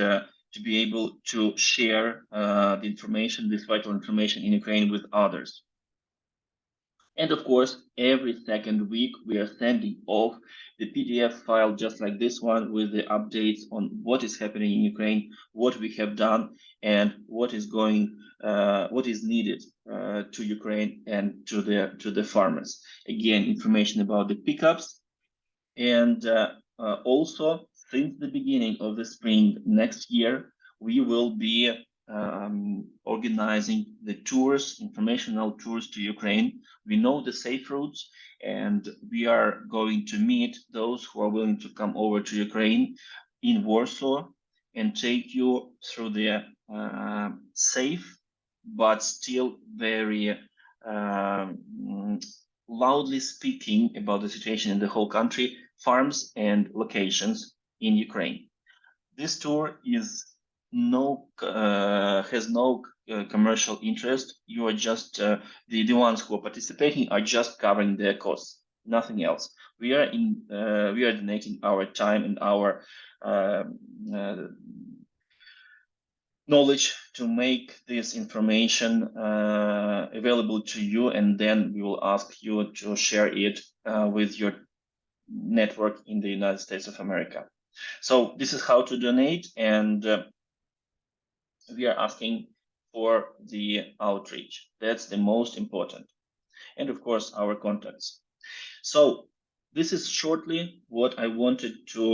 to be able to share the information, this vital information in Ukraine with others. And of course, every second week we are sending off the PDF file just like this one with the updates on what is happening in Ukraine, what we have done, and what is needed to Ukraine and to the farmers. Again, information about the pickups, and also since the beginning of the spring next year, we will be organizing the tours, informational tours to Ukraine. We know the safe routes, and we are going to meet those who are willing to come over to Ukraine in Warsaw and take you through the safe but still very loudly speaking about the situation in the whole country, farms and locations in Ukraine. This tour is has no commercial interest. You are just the ones who are participating are just covering their costs, nothing else. We are donating our time and our knowledge to make this information available to you, and then we will ask you to share it with your network in the United States of America. So this is how to donate, and we are asking for the outreach. That's the most important. And of course, our contacts. So This is shortly what I wanted to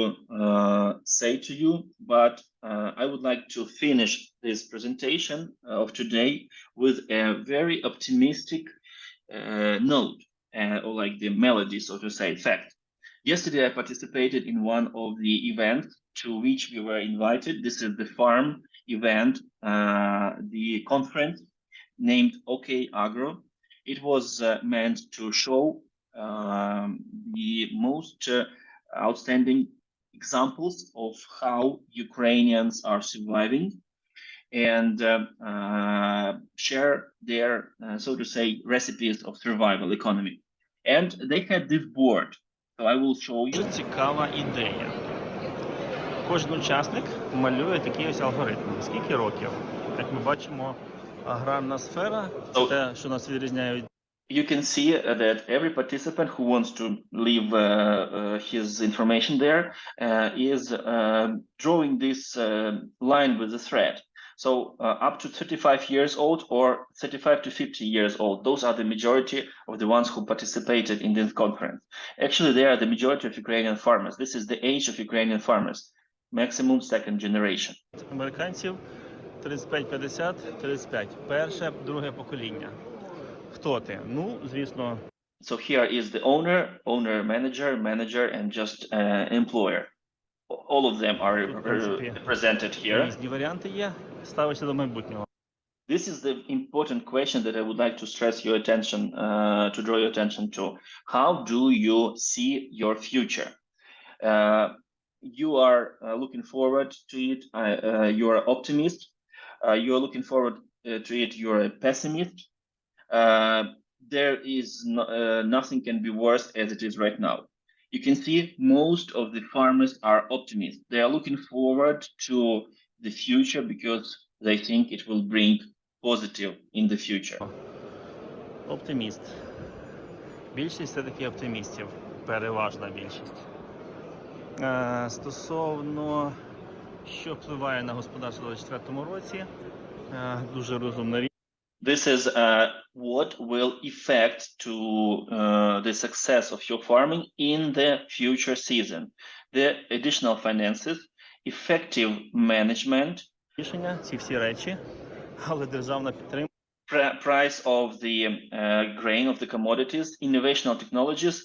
say to you, but I would like to finish this presentation of today with a very optimistic note, or like the melody, so to say, fact. Yesterday, I participated in one of the events to which we were invited. This is the farm event, the conference named OK Agro. It was meant to show the most outstanding examples of how Ukrainians are surviving and share their, so to say, recipes of survival economy. And they had this board. So I will show you.
Дуже цікава ідея. Кожен учасник малює такий ось алгоритм. Скільки років? Як ми бачимо, аграрна сфера – це те, що нас відрізняє від
You can see that every participant who wants to leave his information there is drawing this line with a thread. So up to 35 years old or 35 to 50 years old, those are the majority of the ones who participated in this conference. Actually, they are the majority of Ukrainian farmers. This is the age of Ukrainian farmers, maximum second generation.
американців 35, 50, 35. Перше, друге покоління. Хто ти? Ну, звісно,
So here is the owner, manager, and just employer. All of them are represented here.
різні варіанти є. Ставишся до майбутнього.
This is the important question that I would like to stress your attention, to draw your attention to. How do you see your future? You are looking forward to it. You are an optimist. You are looking forward to it. You are a pessimist. There is nothing can be worse as it is right now. You can see most of the farmers are optimists. They are looking forward to the future because they think it will bring positive in the future.
Оптиміст. Більшість все-таки оптимістів. Переважна більшість. Стосовно, що впливає на господарство у 2024 році, дуже розумна річ.
This is what will affect to the success of your farming in the future season. The additional finances, effective management,
Рішення, ці всі речі, але державна підтримка.
Price of the grain, of the commodities, innovational technologies,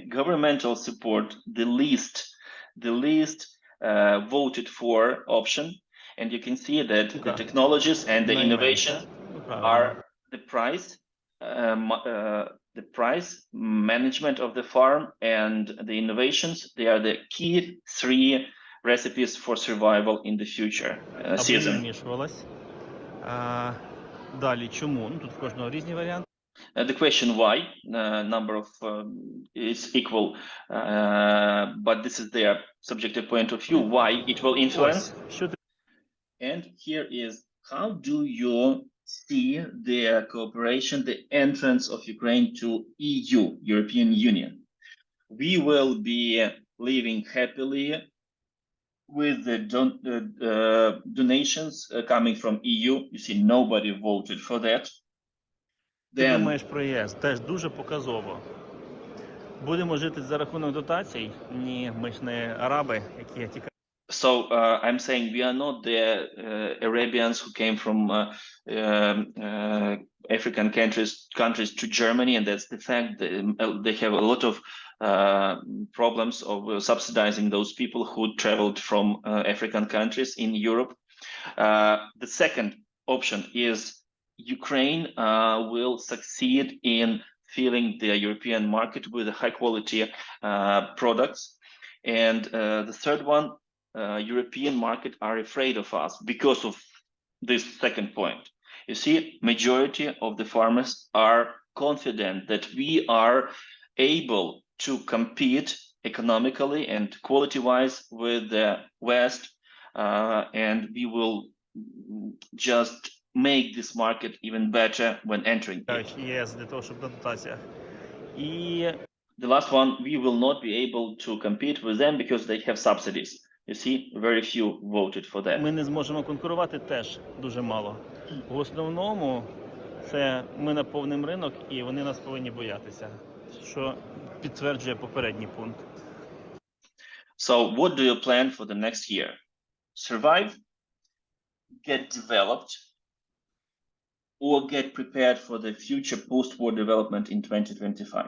governmental support, the least voted for option. And you can see that the technologies and the innovation are the price management of the farm and the innovations. They are the key three recipes for survival in the future season.
Далі, чому? Ну, тут в кожного різні варіанти.
The question why, number of is equal, but this is their subjective point of view, why it will influence. And here is, how do you see the cooperation, the entrance of Ukraine to EU, European Union? We will be living happily with the donations coming from EU. You see, nobody voted for that.
Ти думаєш про ЄС? Теж дуже показово. Будемо жити за рахунок дотацій? Ні, ми ж не араби, які тікають.
So I'm saying we are not the Arabians who came from African countries to Germany, and that's the fact that they have a lot of problems of subsidizing those people who traveled from African countries in Europe. The second option is Ukraine will succeed in filling the European market with high quality products. And the third one, European market are afraid of us because of this second point. You see, majority of the farmers are confident that we are able to compete economically and quality-wise with the West, and we will just make this market even better when entering it.
Yes, для того, щоб на дотаціях. І
the last one, we will not be able to compete with them because they have subsidies. You see, very few voted for that.
Ми не зможемо конкурувати теж дуже мало. В основному це ми наповнимо ринок і вони нас повинні боятися. Що підтверджує попередній пункт.
So what do you plan for the next year? Survive, get developed, or get prepared for the future post-war development in 2025?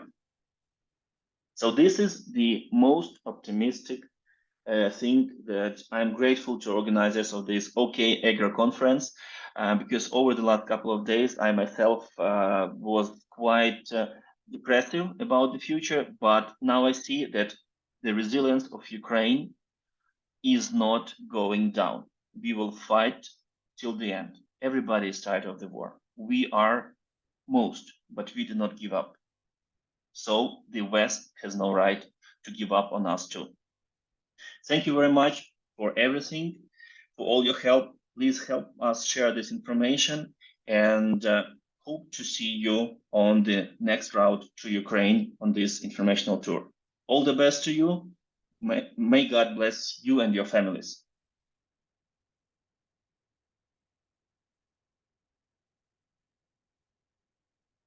So this is the most optimistic thing that I'm grateful to organizers of this OK Agro conference, because over the last couple of days, I myself was quite depressive about the future, but now I see that the resilience of Ukraine is not going down. We will fight till the end. Everybody is tired of the war. We are most, but we do not give up. So the West has no right to give up on us too. Thank you very much for everything, for all your help. Please help us share this information, and hope to see you on the next route to Ukraine on this informational tour. All the best to you. May God bless you and your families.